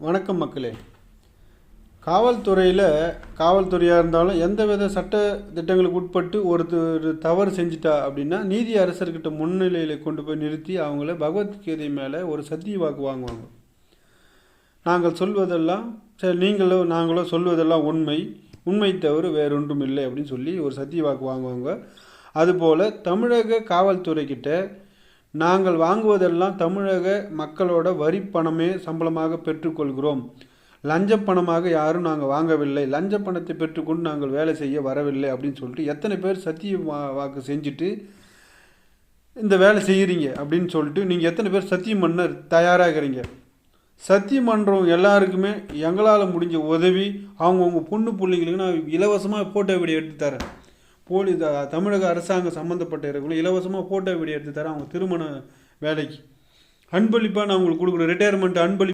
வணக்கம் மக்களே. காவல்துறையாக இருந்தாலும் எந்தவித சட்ட திட்டங்களுக்கு உட்பட்டு ஒரு தவறு செஞ்சிட்டா அப்படின்னா நீதி அரசர்கிட்ட முன்னிலையில் கொண்டு போய் நிறுத்தி அவங்கள பகவத்கீதை மேலே ஒரு சத்திய வாக்கு வாங்குவாங்க. நாங்கள் சொல்வதெல்லாம் சரி, நாங்களோ சொல்வதெல்லாம் உண்மை தவிர வேறொன்றும் இல்லை அப்படின்னு சொல்லி ஒரு சத்திய வாக்கு வாங்குவாங்க. அதுபோல் தமிழக காவல்துறைக்கிட்ட நாங்கள் வாங்குவதெல்லாம் தமிழக மக்களோட வரி பணமே சம்பளமாக பெற்றுக்கொள்கிறோம், லஞ்ச பணமாக யாரும் நாங்கள் வாங்கவில்லை, லஞ்ச பணத்தை பெற்றுக்கொண்டு நாங்கள் வேலை செய்ய வரவில்லை அப்படின்னு சொல்லிட்டு எத்தனை பேர் சத்திய வாக்கு செஞ்சுட்டு இந்த வேலை செய்கிறீங்க அப்படின்னு சொல்லிட்டு நீங்கள் எத்தனை பேர் சத்தியம் பண்ண தயாராகிறீங்க? சத்தியம் பண்ணுறவங்க எல்லாருக்குமே எங்களால் முடிஞ்ச உதவி அவங்கவுங்க பொண்ணு பிள்ளைங்களுக்கு நான் இலவசமாக ஃபோட்டோ வீடியோ எடுத்து தரேன். தமிழக அரசாங்கம் சம்மந்தப்பட்ட இருக்கவங்களும் இலவசமாக ஃபோட்டோ வீடியோ எடுத்து தரேன். அவங்க திருமண வேலைக்கு அன்பளிப்பாக நான் உங்களுக்கு கொடுக்குறேன். ரிட்டையர்மெண்ட் அன்பளிப்பு